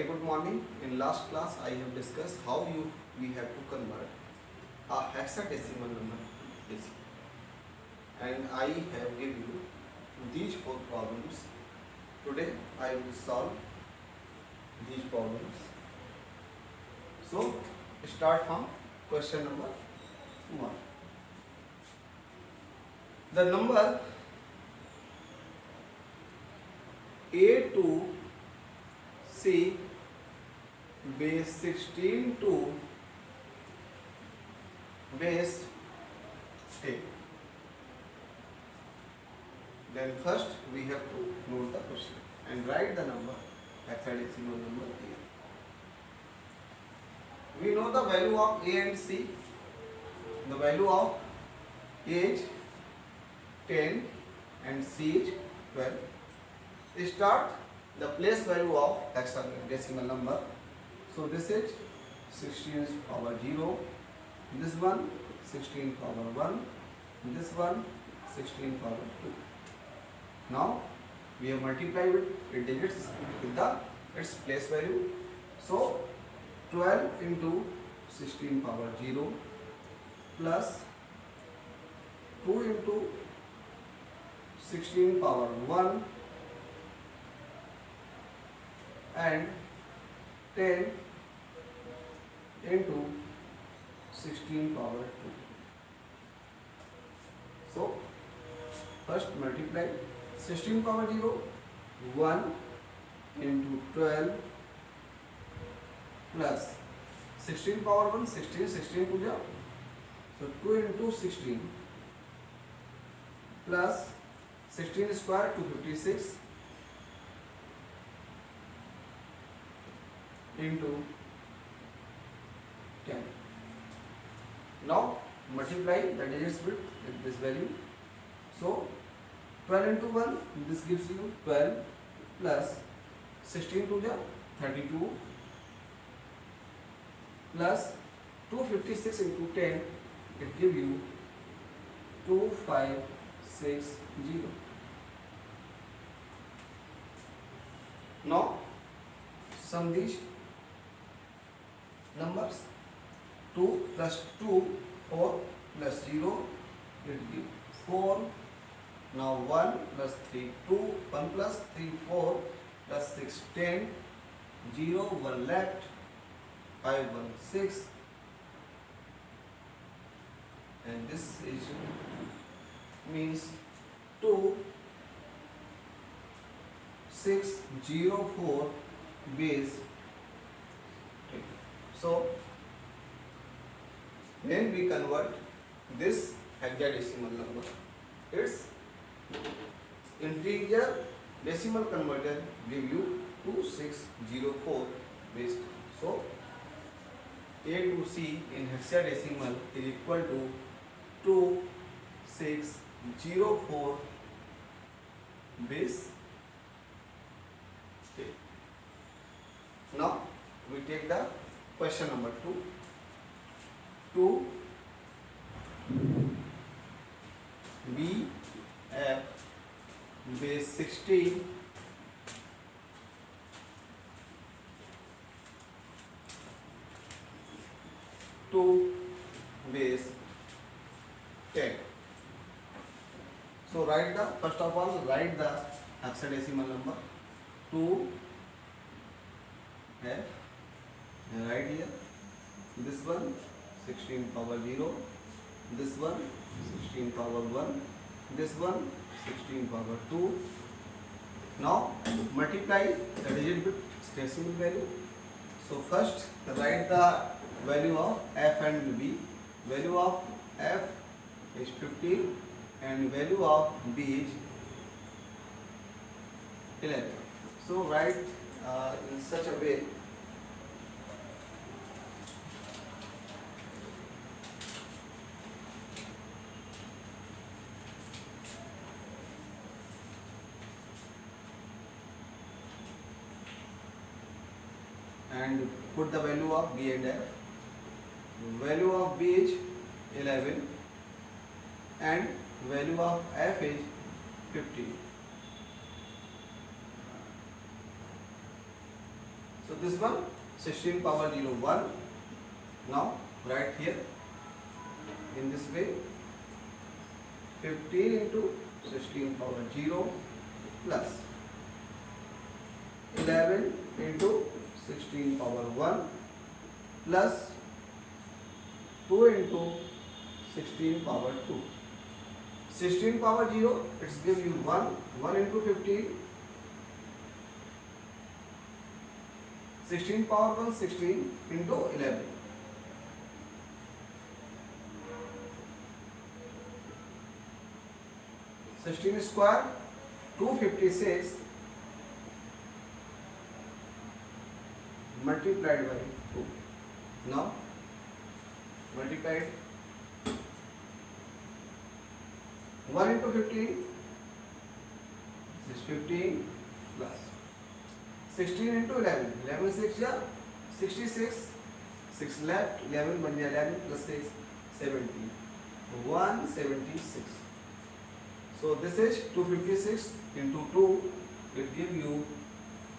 Very good morning. In last class, I have discussed how we have to convert a hexadecimal number to decimal, and I have given you these four problems. Today, I will solve these problems. So, start from question number 1. The number A to C base 16 to base 8. Then first we have to note the question and write the number, hexadecimal number here. We know the value of A and C. The value of A is 10 and C is 12. Start the place value of hexadecimal number. So this is 16 power 0, this one 16 power 1, this one 16 power 2. Now we have multiplied with digits with its place value. So 12 into 16 power 0 plus 2 into 16 power 1 and 10 into 16 power 2. So first multiply 16 power 0, 1 into 12 plus 16 power 1, 16, 16 to the, so 2 into 16 plus 16 square 256 into 10. Now multiply the digits with this value. So 12 into 1, this gives you 12 plus 16 to the 32 plus 256 into 10, it gives you 2560. Now sum these numbers. 2 plus 2, 4 plus 0, it gives 4. Now 1 plus 3, 2, 1 plus 3, 4 plus 6, 10, 0, 1 left, 5, 1, 6, and this is means 2, 6, 0, 4 base 10. So when we convert this hexadecimal number, its integer decimal converter give you 2604 base 10. So A to C in hexadecimal is equal to 2604 base 10. Now we take the question number 2. 2 B F base 16 to base 10. So write the, first of all, write the hexadecimal number 2 F, and write here this one 16 power 0, this one 16 power 1, this one 16 power 2. Now multiply the digit with decimal value. So first write the value of F and B. Value of F is 15 and value of B is 11. So write in such a way and put the value of B and F. Value of B is 11 and value of F is 15. So this one 16 power 0 1. Now write here in this way, 15 into 16 power 0 plus 11 into 16 power 1 plus 2 into 16 power 2. 16 power 0, it's give you 1, 1 into 15. 16 power 1, 16 into 11. Sixteen square, 256 multiplied by 2. Now multiplied 1 into 15, this is 15 plus 16 into 11, 11 6 ja 66, 6 left, 11 बन गया 11 plus 6 17, 176. So this is 256 into 2, it give you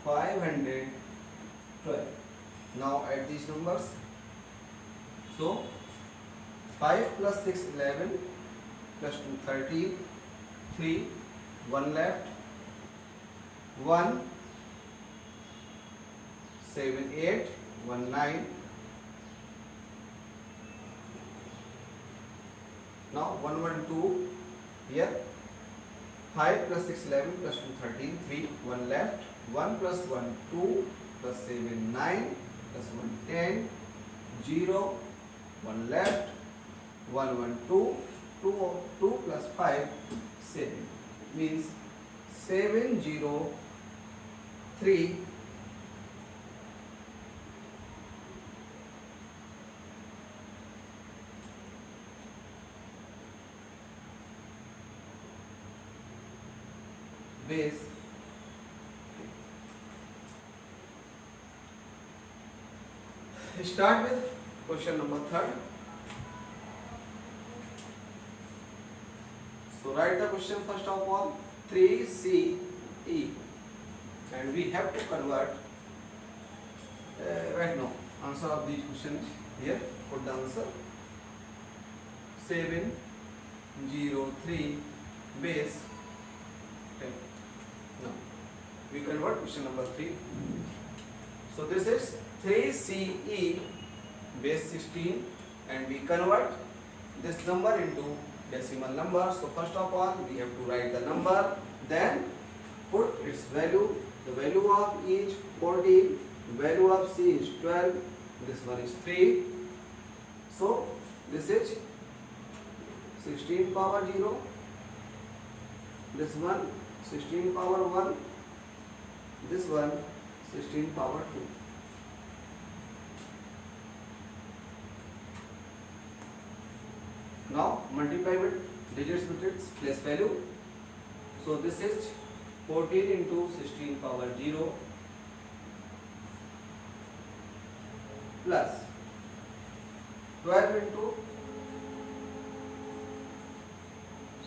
512. Now add these numbers. So 5 plus 6 11 plus 2 13, 3, 1 left, 1 7 8, 1 9. Now 1 1 2 here. 5 plus 6 11 plus 2 13, 3, 1 left, 1 plus 1 2 plus 7 9 plus 1 10, 0, 1 left, 1 1 2, 2 plus 5 7, means 7 0 3 base. Start with question number 3rd. So write the question first of all, 3CE, and we have to convert right now answer of these questions here. Put the answer 703 base 10. Now we convert question number 3. So this is 3CE base 16, and we convert this number into decimal number. So first of all we have to write the number, then put its value. The value of each 14, value of C is 12, this one is 3. So this is 16 power 0, this one 16 power 1, this one 16 power 2. Now multiply with digits with its place value. So this is 14 into 16 power 0 plus 12 into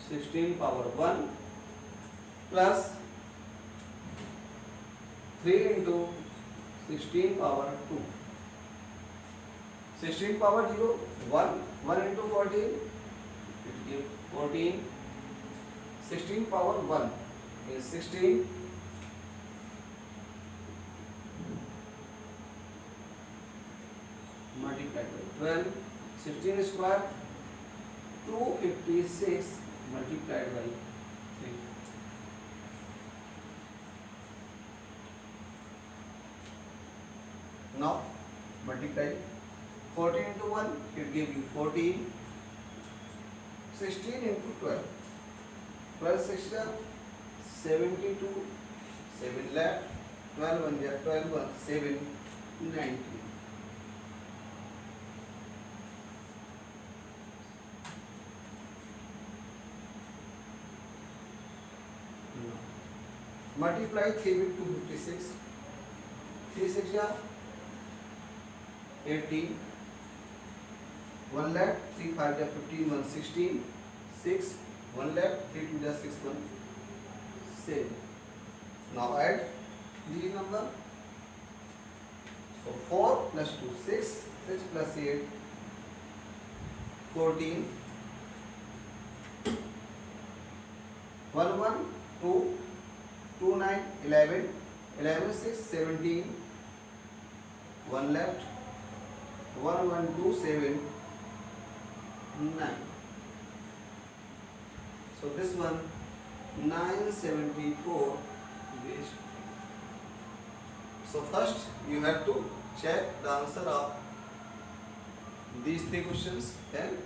16 power 1 plus 3 into 16 power 2. 16 power 0, 1, 1 into 14, it gives 14. 16 power 1 is 16. Multiplied by 12. 16 square, 256 multiplied by 3. Now multiply 14 into 1, it gives you 14. 16 into 12, 12 6 72, 7 left, 12 1 12 1 7 19. Multiply 3 with 256, 3 6 18, 1 left, 3 5 15, 1 16, 6, 1 left, 3 2 6 1 7. Now add these number. So 4 plus 2, 6, 6 plus 8, 14, 1, 1, 2, 2, 9, 11, 11, 6, 17, 1 left, 1, 1, 2, 7, 9. So this one 974 waste. So first you have to check the answer of these three questions. Then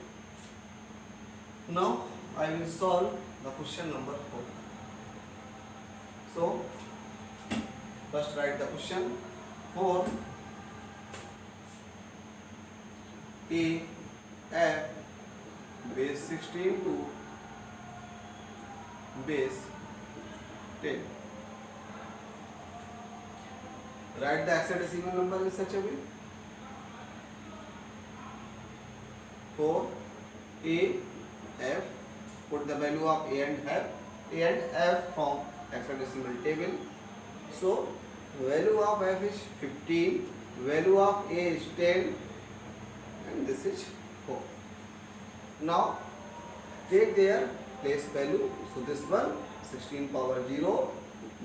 now I will solve the question number 4. So first write the question. 4 A F base 16 to base 10. Write the hexadecimal number in such a way. 4 A F, put the value of A and F from hexadecimal table. So value of F is 15, value of A is 10, and this is 4. Now take their place value. So this one 16 power 0,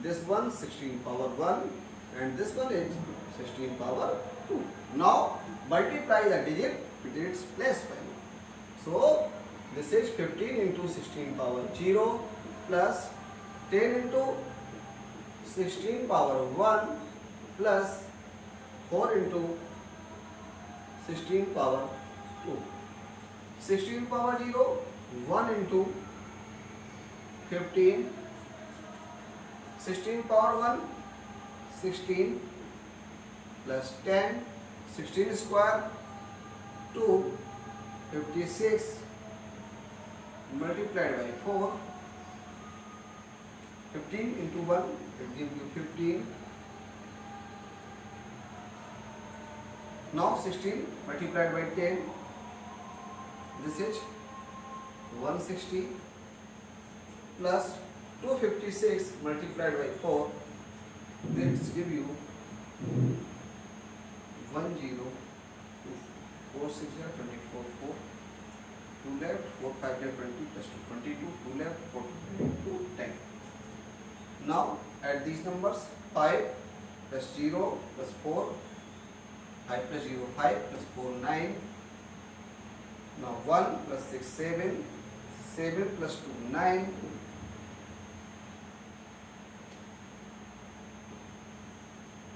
this one 16 power 1, and this one is 16 power 2. Now multiply the digit with its place value. So this is 15 into 16 power 0 plus 10 into 16 power 1 plus 4 into 16 power 2. 16 power 0, 1 into 15, 16 power 1, 16 plus 10, 16 square, 2, 56 multiplied by 4, 15 into 1 will give you 15. Now 16 multiplied by 10, this is 160 plus 256 multiplied by 4, let's give you 10, 4 6 24, 4, 2 left, 4 5 20 plus 2 22, 2 left, 4 2 10. Now add these numbers. 5 plus 0 plus 4, 5 plus 0 5 plus 4 9. Now 1 plus 6 7, 7 plus 2 9.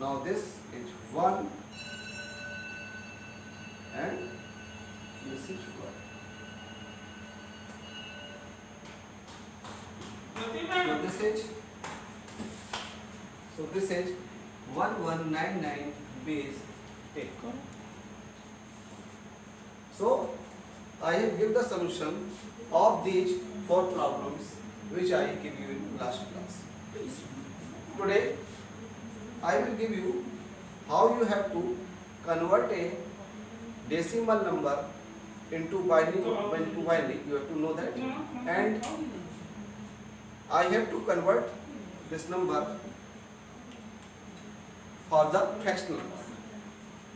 Now this is 1 and this is 1. So this is 1199 base 10. So I have given the solution of these 4 problems which I give you in last class. Today I will give you how you have to convert a decimal number into binary. You have to know that, and I have to convert this number for the fractional number.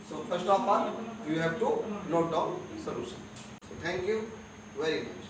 So first of all, you have to note down solution. So thank you very much.